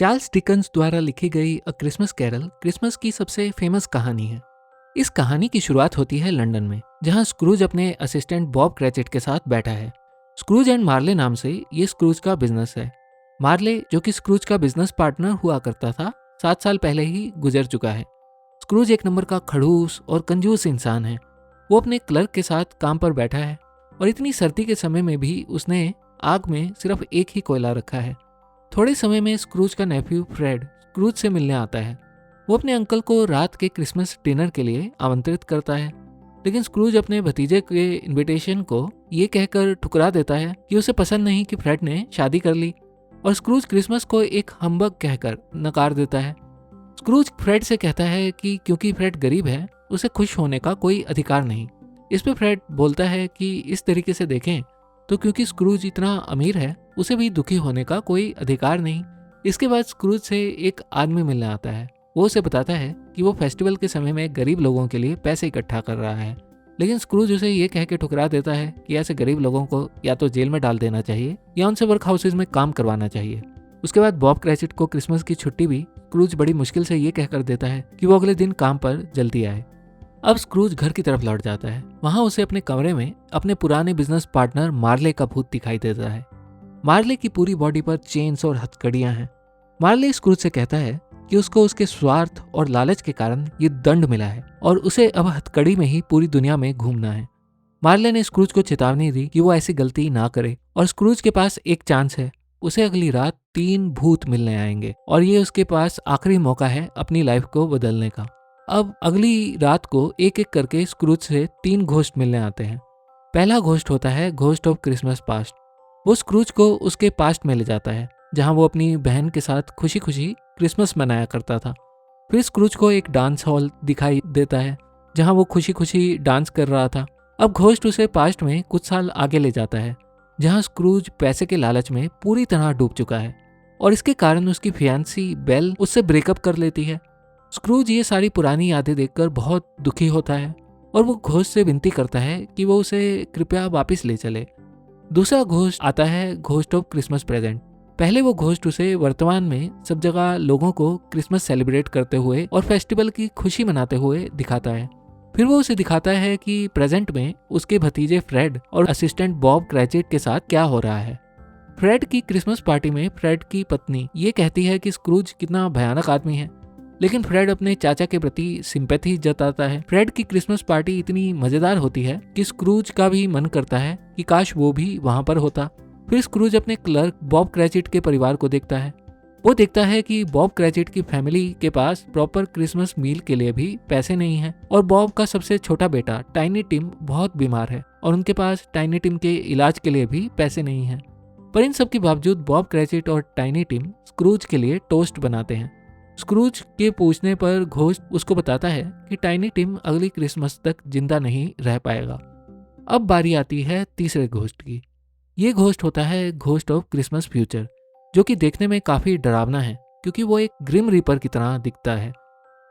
Charles Dickens द्वारा लिखी गई अ क्रिसमस कैरल क्रिसमस की सबसे फेमस कहानी है। इस कहानी की शुरुआत होती है लंदन में, जहां स्क्रूज अपने असिस्टेंट बॉब क्रैचेट के साथ बैठा है। स्क्रूज एंड मार्ले नाम से ये स्क्रूज का बिजनेस है। मार्ले, जो कि स्क्रूज का बिजनेस पार्टनर हुआ करता था, 7 साल पहले ही गुजर चुका है। स्क्रूज एक नंबर का खड़ूस और कंजूस इंसान है। वो अपने क्लर्क के साथ काम पर बैठा है और इतनी सर्दी के समय में भी उसने आग में सिर्फ एक ही कोयला रखा है। थोड़े समय में स्क्रूज का नेफ्यू फ्रेड स्क्रूज से मिलने आता है। वो अपने अंकल को रात के क्रिसमस डिनर के लिए आमंत्रित करता है, लेकिन स्क्रूज अपने भतीजे के इनविटेशन को ये कहकर ठुकरा देता है कि उसे पसंद नहीं कि फ्रेड ने शादी कर ली, और स्क्रूज क्रिसमस को एक हम्बग कहकर नकार देता है। स्क्रूज फ्रेड से कहता है कि क्योंकि फ्रेड गरीब है, उसे खुश होने का कोई अधिकार नहीं। इस पे फ्रेड बोलता है कि इस तरीके से देखें तो क्योंकि स्क्रूज इतना अमीर है, उसे भी दुखी होने का कोई अधिकार नहीं। इसके बाद स्क्रूज से एक आदमी मिलने आता है। वो उसे बताता है कि वो फेस्टिवल के समय में गरीब लोगों के लिए पैसे इकट्ठा कर रहा है, लेकिन स्क्रूज उसे ये कह के ठुकरा देता है कि ऐसे गरीब लोगों को या तो जेल में डाल देना चाहिए या उनसे वर्क हाउसेज में काम करवाना चाहिए। उसके बाद बॉब क्रैचेट को क्रिसमस की छुट्टी भी स्क्रूज बड़ी मुश्किल से ये कहकर देता है कि वो अगले दिन काम पर जल्दी आए। अब स्क्रूज घर की तरफ लौट जाता है। वहां उसे अपने कमरे में अपने पुराने बिजनेस पार्टनर मार्ले का भूत दिखाई देता है। मार्ले की पूरी बॉडी पर चेन्स और हथकड़ियां हैं। मार्ले स्क्रूज से कहता है कि उसको उसके स्वार्थ और लालच के कारण ये दंड मिला है और उसे अब हथकड़ी में ही पूरी दुनिया में घूमना है। मार्ले ने स्क्रूज को चेतावनी दी कि वो ऐसी गलती ना करे, और स्क्रूज के पास एक चांस है। उसे अगली रात 3 भूत मिलने आएंगे और ये उसके पास आखिरी मौका है अपनी लाइफ को बदलने का। अब अगली रात को एक एक करके स्क्रूज से 3 घोस्ट मिलने आते हैं। पहला घोस्ट होता है घोस्ट ऑफ क्रिसमस पास्ट। वो स्क्रूज को उसके पास्ट में ले जाता है, जहां वो अपनी बहन के साथ खुशी खुशी क्रिसमस मनाया करता था। फिर स्क्रूज को एक डांस हॉल दिखाई देता है, जहां वो खुशी खुशी डांस कर रहा था। अब घोस्ट उसे पास्ट में कुछ साल आगे ले जाता है, जहां स्क्रूज पैसे के लालच में पूरी तरह डूब चुका है और इसके कारण उसकी फियांसी बेल उससे ब्रेकअप कर लेती है। स्क्रूज ये सारी पुरानी यादें देखकर बहुत दुखी होता है और वो घोस्ट से विनती करता है कि वो उसे कृपया वापस ले चले। दूसरा घोस्ट आता है घोस्ट ऑफ क्रिसमस प्रेजेंट। पहले वो घोस्ट उसे वर्तमान में सब जगह लोगों को क्रिसमस सेलिब्रेट करते हुए और फेस्टिवल की खुशी मनाते हुए दिखाता है। फिर वो उसे दिखाता है कि प्रेजेंट में उसके भतीजे फ्रेड और असिस्टेंट बॉब क्रैचेट के साथ क्या हो रहा है। फ्रेड की क्रिसमस पार्टी में फ्रेड की पत्नी ये कहती है कि स्क्रूज कितना भयानक आदमी है, लेकिन फ्रेड अपने चाचा के प्रति सिंपैथी जताता है। फ्रेड की क्रिसमस पार्टी इतनी मजेदार होती है कि स्क्रूज का भी मन करता है कि काश वो भी वहां पर होता। फिर स्क्रूज अपने क्लर्क बॉब क्रैचेट के परिवार को देखता है। वो देखता है कि बॉब क्रैचेट की फैमिली के पास प्रॉपर क्रिसमस मील के लिए भी पैसे नहीं है, और बॉब का सबसे छोटा बेटा टाइनी टिम बहुत बीमार है और उनके पास टाइनी टिम के इलाज के लिए भी पैसे नहीं है। पर इन सब के बावजूद बॉब क्रैचेट और टाइनी टिम स्क्रूज के लिए टोस्ट बनाते हैं। स्क्रूज के पूछने पर घोस्ट उसको बताता है कि टाइनी टिम अगली क्रिसमस तक जिंदा नहीं रह पाएगा। अब बारी आती है तीसरे घोस्ट की। ये घोस्ट होता है घोस्ट ऑफ क्रिसमस फ्यूचर, जो कि देखने में काफी डरावना है क्योंकि वो एक ग्रिम रीपर की तरह दिखता है।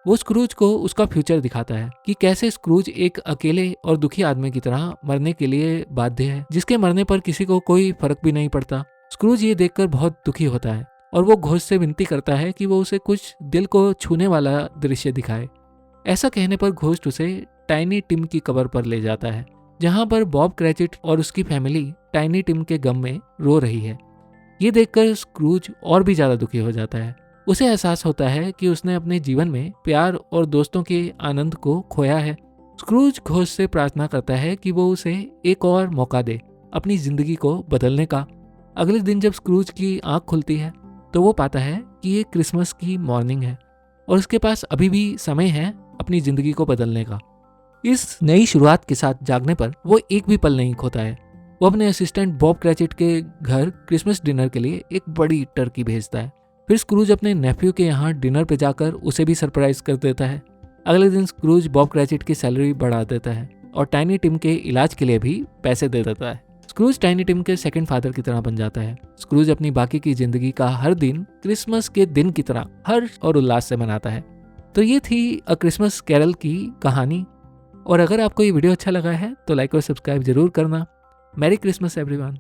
वो स्क्रूज को उसका फ्यूचर दिखाता है कि कैसे स्क्रूज एक अकेले और दुखी आदमी की तरह मरने के लिए बाध्य है, जिसके मरने पर किसी को कोई फर्क भी नहीं पड़ता। स्क्रूज ये देखकर बहुत दुखी होता है और वो घोस्ट से विनती करता है कि वो उसे कुछ दिल को छूने वाला दृश्य दिखाए। ऐसा कहने पर घोस्ट उसे टाइनी टिम की कब्र पर ले जाता है, जहां पर बॉब क्रैचेट और उसकी फैमिली टाइनी टिम के गम में रो रही है। ये देखकर स्क्रूज और भी ज्यादा दुखी हो जाता है। उसे एहसास होता है कि उसने अपने जीवन में प्यार और दोस्तों के आनंद को खोया है। स्क्रूज घोस्ट से प्रार्थना करता है कि वो उसे एक और मौका दे अपनी जिंदगी को बदलने का। अगले दिन जब स्क्रूज की आंख खुलती है तो वो पाता है कि ये क्रिसमस की मॉर्निंग है और उसके पास अभी भी समय है अपनी जिंदगी को बदलने का। इस नई शुरुआत के साथ जागने पर वो एक भी पल नहीं खोता है। वो अपने असिस्टेंट बॉब क्रैचेट के घर क्रिसमस डिनर के लिए एक बड़ी टर्की भेजता है। फिर स्क्रूज अपने नेफ्यू के यहाँ डिनर पे जाकर उसे भी सरप्राइज कर देता है। अगले दिन स्क्रूज बॉब क्रैचेट की सैलरी बढ़ा देता है और टाइनी टिम के इलाज के लिए भी पैसे दे देता है। स्क्रूज टाइनी टिम के सेकंड फादर की तरह बन जाता है। स्क्रूज अपनी बाकी की जिंदगी का हर दिन क्रिसमस के दिन की तरह हर्ष और उल्लास से मनाता है। तो ये थी अ क्रिसमस कैरल की कहानी, और अगर आपको ये वीडियो अच्छा लगा है तो लाइक और सब्सक्राइब जरूर करना। Merry Christmas everyone.